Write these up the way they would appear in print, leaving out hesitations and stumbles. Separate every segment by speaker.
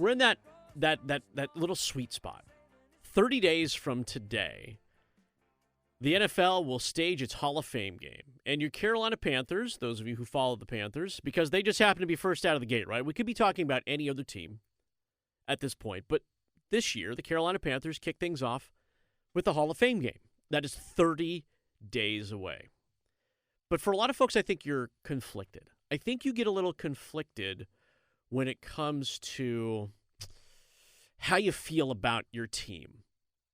Speaker 1: we're in that little sweet spot. 30 days from today, the NFL will stage its Hall of Fame game. And your Carolina Panthers, those of you who follow the Panthers, because they just happen to be first out of the gate, right? We could be talking about any other team at this point. But this year, the Carolina Panthers kick things off with the Hall of Fame game. That is 30 days away. But for a lot of folks, I think you're conflicted. I think you get a little conflicted when it comes to how you feel about your team.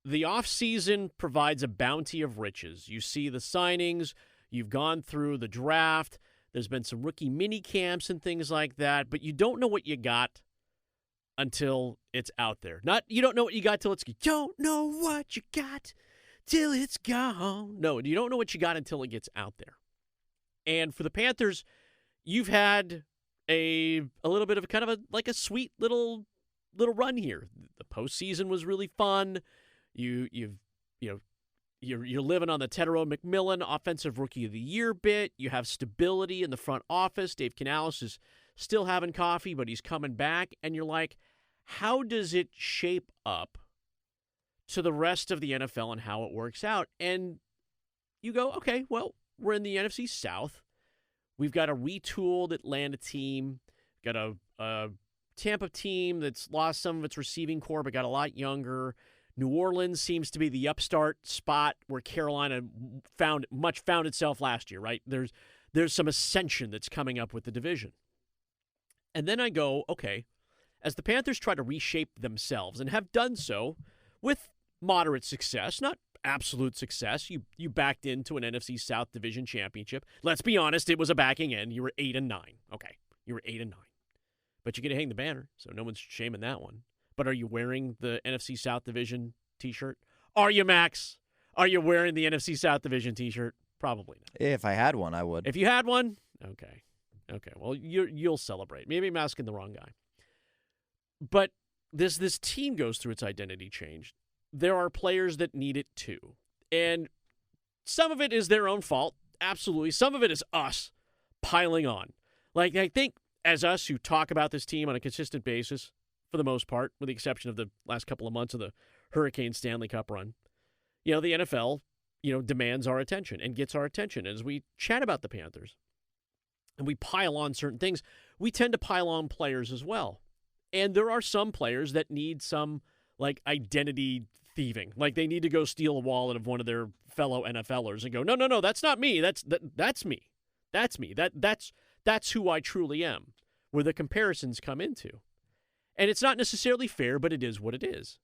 Speaker 1: The offseason provides a bounty of riches. You see the signings, you've gone through the draft, there's been some rookie mini camps and things like that, but you don't know what you got until it's out there. You don't know what you got till it's gone. Don't know what you got till it's gone. No, you don't know what you got until it gets out there. And for the Panthers, you've had a little bit of kind of a sweet little run here. The postseason was really fun. You're living on the Tetero McMillan Offensive Rookie of the Year bit. You have stability in the front office. Dave Canales is still having coffee, but he's coming back. And you're like, how does it shape up to the rest of the NFL and how it works out? And you go, okay, well, we're in the NFC South. We've got a retooled Atlanta team. Got a Tampa team that's lost some of its receiving core but got a lot younger. New Orleans seems to be the upstart spot where Carolina found itself last year, right? There's some ascension that's coming up with the division. And then I go, okay, as the Panthers try to reshape themselves and have done so with moderate success, not absolute success. You backed into an NFC South Division championship. Let's be honest, it was a backing in. You were 8-9. Okay, you were 8-9. But you get to hang the banner, so no one's shaming that one. But are you wearing the NFC South Division t-shirt? Are you, Max? Are you wearing the NFC South Division t-shirt? Probably not.
Speaker 2: If I had one, I would.
Speaker 1: If you had one? Okay. Well, you'll celebrate. Maybe I'm asking the wrong guy. But this team goes through its identity change. There are players that need it too. And some of it is their own fault. Absolutely. Some of it is us piling on. Like, I think as us who talk about this team on a consistent basis, for the most part, with the exception of the last couple of months of the Hurricane Stanley Cup run, the NFL, demands our attention and gets our attention. As we chat about the Panthers and we pile on certain things, we tend to pile on players as well. And there are some players that need some, identity thieving. Like, they need to go steal a wallet of one of their fellow NFLers and go, no, that's not me. That's me. That's me. That's who I truly am, where the comparisons come into. And it's not necessarily fair, but it is what it is.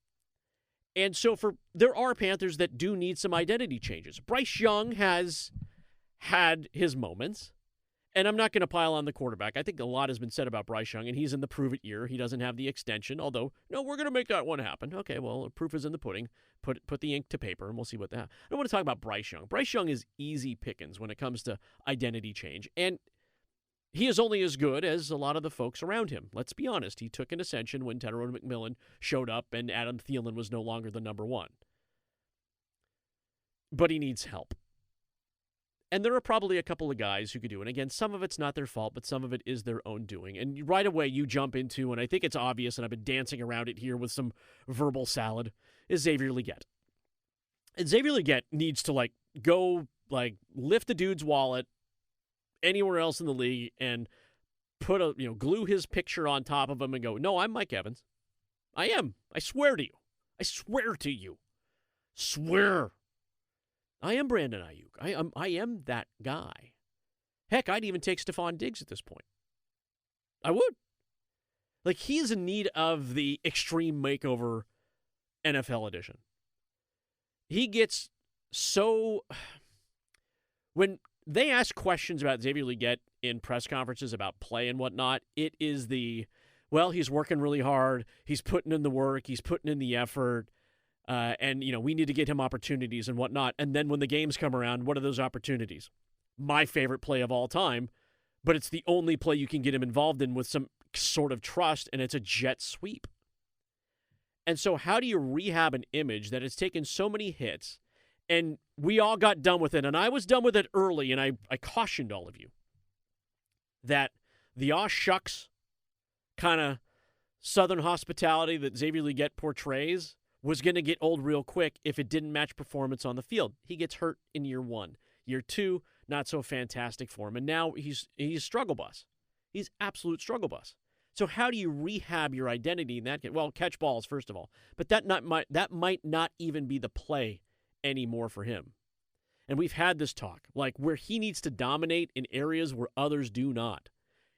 Speaker 1: And so there are Panthers that do need some identity changes. Bryce Young has had his moments, and I'm not going to pile on the quarterback. I think a lot has been said about Bryce Young, and he's in the prove-it year. He doesn't have the extension, although, no, we're going to make that one happen. Okay, well, proof is in the pudding. Put the ink to paper, and we'll see what that happens. I don't want to talk about Bryce Young. Bryce Young is easy pickings when it comes to identity change, and he is only as good as a lot of the folks around him. Let's be honest. He took an ascension when Tetero McMillan showed up and Adam Thielen was no longer the number one. But he needs help. And there are probably a couple of guys who could do it. And again, some of it's not their fault, but some of it is their own doing. And right away you jump into, and I think it's obvious, and I've been dancing around it here with some verbal salad, is Xavier Legette. And Xavier Legette needs to go lift a dude's wallet anywhere else in the league and put glue his picture on top of him and go, no, I'm Mike Evans. I am. I swear to you. I swear to you. Swear. I am Brandon Ayuk. I am that guy. Heck, I'd even take Stephon Diggs at this point. I would. He is in need of the extreme makeover NFL edition. He gets so... When they ask questions about Xavier Legette in press conferences about play and whatnot, it is he's working really hard. He's putting in the work. He's putting in the effort. And we need to get him opportunities and whatnot. And then when the games come around, what are those opportunities? My favorite play of all time, but it's the only play you can get him involved in with some sort of trust, and it's a jet sweep. And so how do you rehab an image that has taken so many hits, and we all got done with it, and I was done with it early, and I cautioned all of you that the aw shucks kind of Southern hospitality that Xavier Legette portrays was going to get old real quick if it didn't match performance on the field. He gets hurt in year 1. Year 2, not so fantastic for him. And now he's struggle bus. He's absolute struggle bus. So how do you rehab your identity in that game? Well, catch balls, first of all. But that might not even be the play anymore for him. And we've had this talk, like where he needs to dominate in areas where others do not.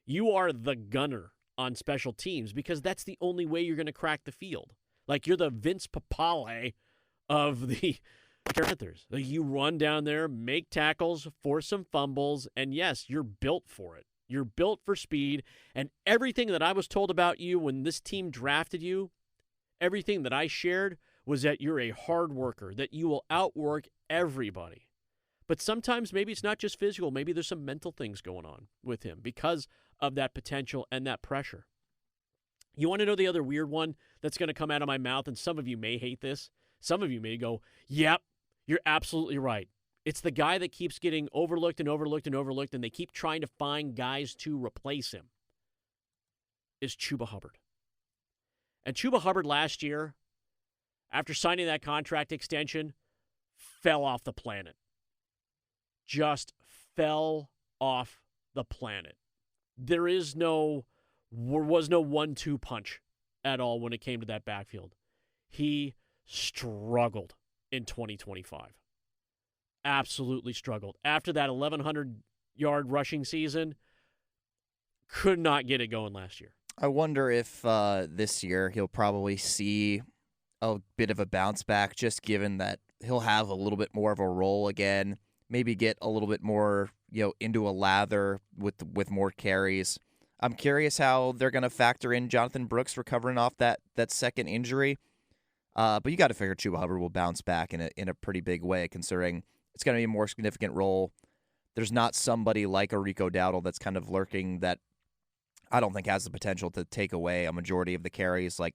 Speaker 1: You are the gunner on special teams because that's the only way you're going to crack the field. Like you're the Vince Papale of the Panthers. Like you run down there, make tackles, force some fumbles, and yes, you're built for it. You're built for speed, and everything that I was told about you when this team drafted you, everything that I shared was that you're a hard worker, that you will outwork everybody. But sometimes maybe it's not just physical. Maybe there's some mental things going on with him because of that potential and that pressure. You want to know the other weird one that's going to come out of my mouth, and some of you may hate this. Some of you may go, yep, you're absolutely right. It's the guy that keeps getting overlooked and overlooked and overlooked, and they keep trying to find guys to replace him, is Chuba Hubbard. And Chuba Hubbard last year, after signing that contract extension, fell off the planet. Just fell off the planet. There was no 1-2 punch at all when it came to that backfield. He struggled in 2025. Absolutely struggled. After that 1,100-yard rushing season, could not get it going last year.
Speaker 2: I wonder if this year he'll probably see a bit of a bounce back, just given that he'll have a little bit more of a role again, maybe get a little bit more, into a lather with more carries. I'm curious how they're going to factor in Jonathan Brooks recovering off that second injury. But you got to figure Chuba Hubbard will bounce back in a pretty big way, considering it's going to be a more significant role. There's not somebody like a Rico Dowdle that's kind of lurking that I don't think has the potential to take away a majority of the carries. Like,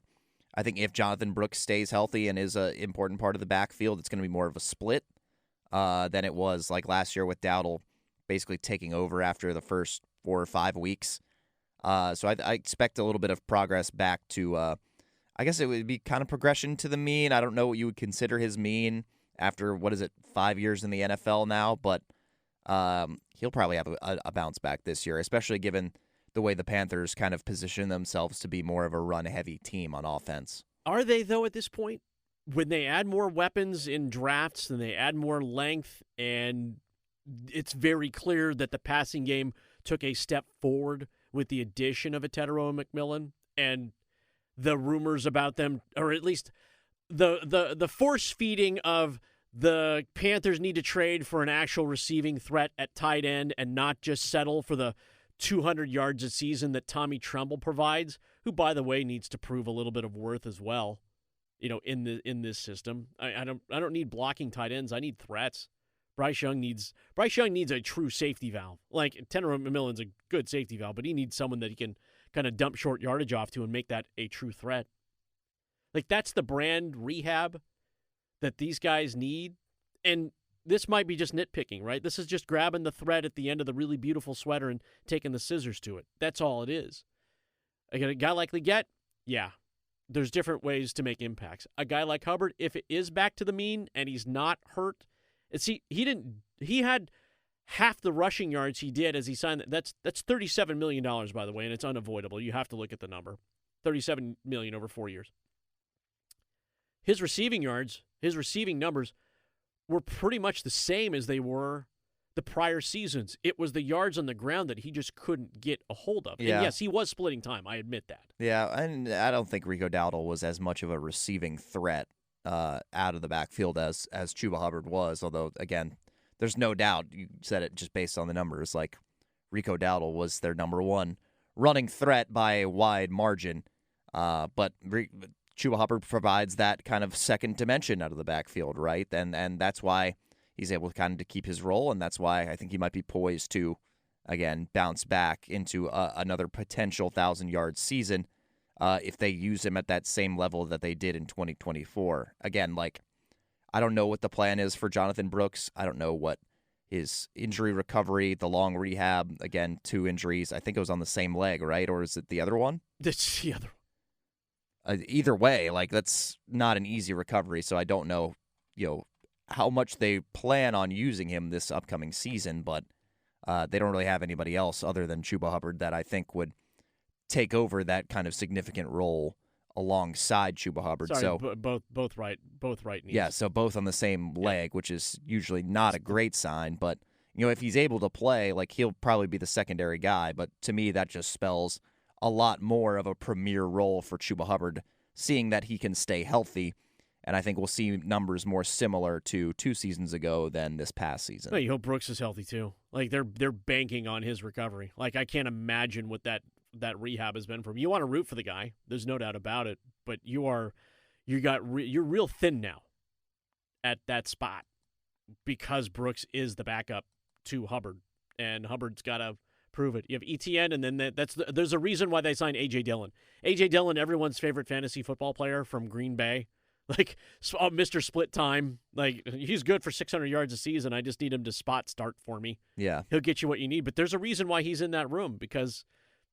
Speaker 2: I think if Jonathan Brooks stays healthy and is an important part of the backfield, it's going to be more of a split than it was like last year with Dowdle basically taking over after the first 4 or 5 weeks. So I expect a little bit of progress back to, I guess it would be kind of progression to the mean. I don't know what you would consider his mean after, 5 years in the NFL now, but he'll probably have a bounce back this year, especially given the way the Panthers kind of position themselves to be more of a run-heavy team on offense.
Speaker 1: Are they, though, at this point? When they add more weapons in drafts and they add more length, and it's very clear that the passing game took a step forward with the addition of Itetero and McMillan, and the rumors about them, or at least the force-feeding of the Panthers need to trade for an actual receiving threat at tight end and not just settle for the 200 yards a season that Tommy Tremble provides, who, by the way, needs to prove a little bit of worth as well, in this system. I don't need blocking tight ends. I need threats. Bryce Young needs a true safety valve. Like, Itetero McMillan's a good safety valve, but he needs someone that he can kind of dump short yardage off to and make that a true threat. Like, that's the brand rehab that these guys need. And this might be just nitpicking, right? This is just grabbing the thread at the end of the really beautiful sweater and taking the scissors to it. That's all it is. A guy like Legette, yeah, there's different ways to make impacts. A guy like Hubbard, if it is back to the mean and he's not hurt, he had half the rushing yards he did as he signed. That's $37 million, by the way, and it's unavoidable. You have to look at the number. $37 million over 4 years. His receiving yards, his receiving numbers were pretty much the same as they were the prior seasons. It was the yards on the ground that he just couldn't get a hold of.
Speaker 2: Yeah.
Speaker 1: And yes, he was splitting time. I admit that.
Speaker 2: Yeah, and I don't think Rico Dowdle was as much of a receiving threat out of the backfield as Chuba Hubbard was, although, again, there's no doubt, you said it just based on the numbers, like Rico Dowdle was their number one running threat by a wide margin, but Chuba Hubbard provides that kind of second dimension out of the backfield, right? And that's why he's able to kind of to keep his role, and that's why I think he might be poised to, again, bounce back into another potential 1,000-yard season if they use him at that same level that they did in 2024. Again, like, I don't know what the plan is for Jonathan Brooks. I don't know what his injury recovery, the long rehab, again, 2 injuries. I think it was on the same leg, right? Or is it the other one?
Speaker 1: It's the other one.
Speaker 2: either way, like that's not an easy recovery. So I don't know, how much they plan on using him this upcoming season, but they don't really have anybody else other than Chuba Hubbard that I think would take over that kind of significant role alongside Chuba Hubbard.
Speaker 1: Sorry,
Speaker 2: so
Speaker 1: both right knees.
Speaker 2: yeah, so both on the same leg, which is usually not a great sign. But if he's able to play, like he'll probably be the secondary guy. But to me, that just spells a lot more of a premier role for Chuba Hubbard, seeing that he can stay healthy. And I think we'll see numbers more similar to 2 seasons ago than this past season.
Speaker 1: Well, you hope Brooks is healthy too. Like they're banking on his recovery. Like I can't imagine what that rehab has been for him. You want to root for the guy, there's no doubt about it. But you're real thin now at that spot because Brooks is the backup to Hubbard, and Hubbard's got to prove it. You have ETN, and then there's a reason why they signed A.J. Dillon. A.J. Dillon, everyone's favorite fantasy football player from Green Bay. Like, Mr. Split Time. Like, he's good for 600 yards a season. I just need him to spot start for me.
Speaker 2: Yeah.
Speaker 1: He'll get you what you need. But there's a reason why he's in that room, because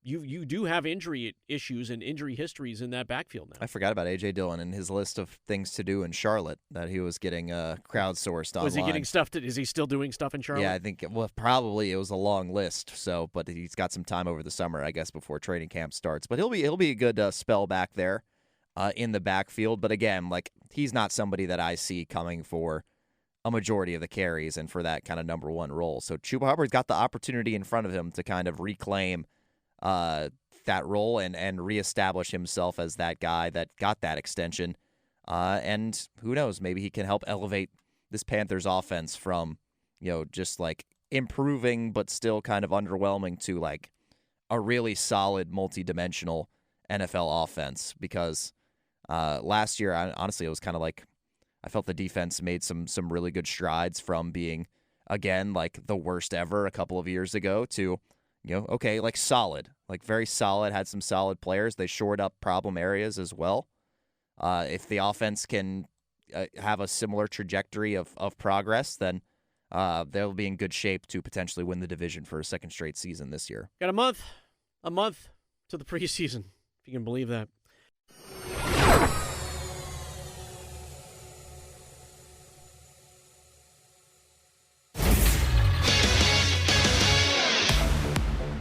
Speaker 1: you do have injury issues and injury histories in that backfield now.
Speaker 2: I forgot about A.J. Dillon and his list of things to do in Charlotte that he was getting crowdsourced online.
Speaker 1: Was he getting stuff? Is he still doing stuff in Charlotte?
Speaker 2: Yeah, I think, probably it was a long list. So, but he's got some time over the summer, I guess, before training camp starts. But he'll be a good spell back there in the backfield. But again, like he's not somebody that I see coming for a majority of the carries and for that kind of number one role. So Chuba Hubbard's got the opportunity in front of him to kind of reclaim that role and reestablish himself as that guy that got that extension. And who knows, maybe he can help elevate this Panthers offense from, just like improving but still kind of underwhelming to like a really solid multi-dimensional NFL offense. Because last year, honestly, it was kind of like I felt the defense made some really good strides from being, again, like the worst ever a couple of years ago to, okay, like solid, like very solid, had some solid players. They shored up problem areas as well. If the offense can have a similar trajectory of progress, then they'll be in good shape to potentially win the division for a second straight season this year.
Speaker 1: Got a month to the preseason, if you can believe that.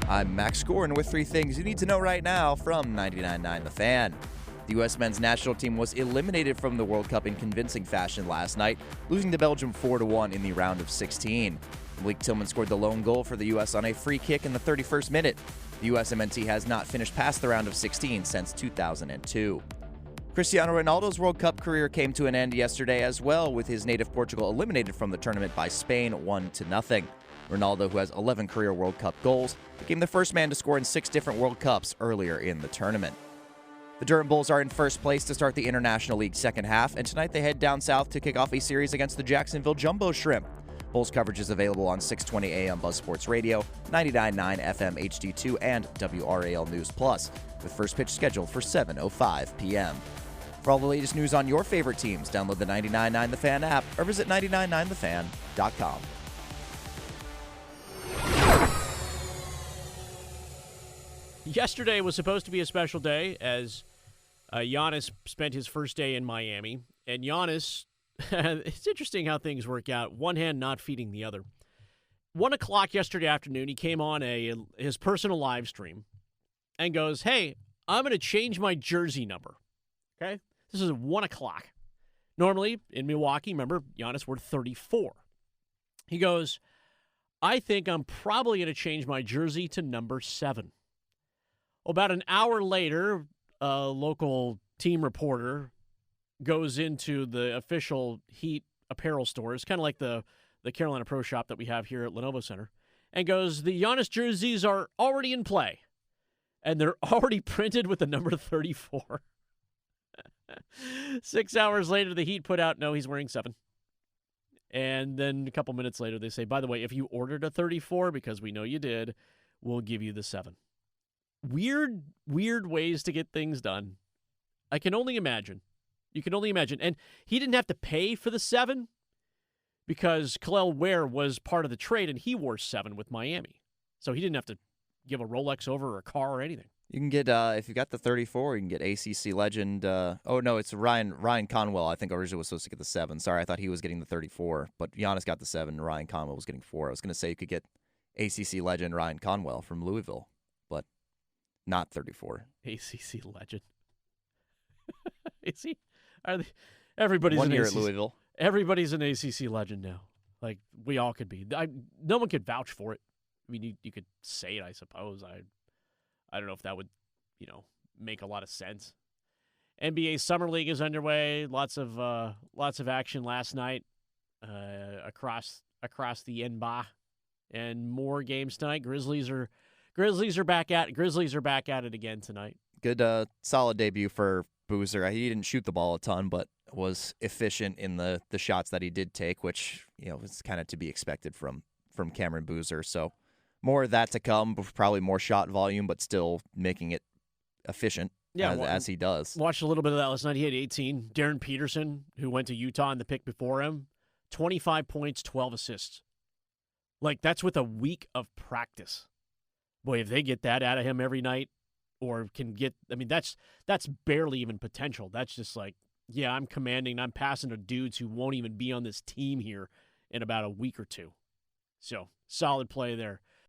Speaker 2: I'm Max Goren with 3 things you need to know right now from 99.9 The Fan. The U.S. men's national team was eliminated from the World Cup in convincing fashion last night, losing to Belgium 4-1 in the round of 16. Malik Tillman scored the lone goal for the U.S. on a free kick in the 31st minute. The U.S. MNT has not finished past the round of 16 since 2002. Cristiano Ronaldo's World Cup career came to an end yesterday as well, with his native Portugal eliminated from the tournament by Spain 1-0. Ronaldo, who has 11 career World Cup goals, became the first man to score in 6 different World Cups earlier in the tournament. The Durham Bulls are in first place to start the International League second half, and tonight they head down south to kick off a series against the Jacksonville Jumbo Shrimp. Bulls coverage is available on 620 AM Buzz Sports Radio, 99.9 FM HD2, and WRAL News Plus, with first pitch scheduled for 7:05 p.m. For all the latest news on your favorite teams, download the 99.9 The Fan app or visit 999thefan.com.
Speaker 1: Yesterday was supposed to be a special day as Giannis spent his first day in Miami. And Giannis, it's interesting how things work out. One hand not feeding the other. 1 o'clock yesterday afternoon, he came on his personal live stream and goes, "Hey, I'm going to change my jersey number." Okay? This is 1 o'clock. Normally, in Milwaukee, remember, Giannis wore 34. He goes, "I think I'm probably going to change my jersey to number 7. About an hour later, a local team reporter goes into the official Heat apparel store. It's kind of like the Carolina Pro Shop that we have here at Lenovo Center, and goes, "The Giannis jerseys are already in play, and they're already printed with the number 34. 6 hours later, the Heat put out, "No, he's wearing 7. And then a couple minutes later, they say, "By the way, if you ordered a 34, because we know you did, we'll give you the 7. Weird ways to get things done. I can only imagine. You can only imagine. And he didn't have to pay for the 7 because Khalil Ware was part of the trade, and he wore 7 with Miami. So he didn't have to give a Rolex over or a car or anything.
Speaker 2: You can get if you got the 34, you can get ACC legend. Oh no, it's Ryan Conwell. I think originally was supposed to get the 7. Sorry, I thought he was getting the 34, but Giannis got the 7. And Ryan Conwell was getting 4. I was going to say you could get ACC legend Ryan Conwell from Louisville, but not 34.
Speaker 1: ACC legend. Is he? Are they? Everybody's
Speaker 2: 1
Speaker 1: an
Speaker 2: year
Speaker 1: ACC.
Speaker 2: at Louisville.
Speaker 1: Everybody's an ACC legend now. Like we all could be. No one could vouch for it. I mean, you could say it, I suppose. I don't know if that would, make a lot of sense. NBA Summer League is underway. Lots of action last night across the NBA, and more games tonight. Grizzlies are back at it again tonight.
Speaker 2: Good, solid debut for Boozer. He didn't shoot the ball a ton, but was efficient in the shots that he did take, which was kind of to be expected from Cameron Boozer. So more of that to come. Probably more shot volume, but still making it efficient. As he does.
Speaker 1: Watched a little bit of that last night. He had 18. Darren Peterson, who went to Utah in the pick before him, 25 points, 12 assists. Like, that's with a week of practice. Boy, if they get that out of him every night, or can get, that's barely even potential. That's just like, yeah, I'm passing to dudes who won't even be on this team here in about a week or two. So, solid play there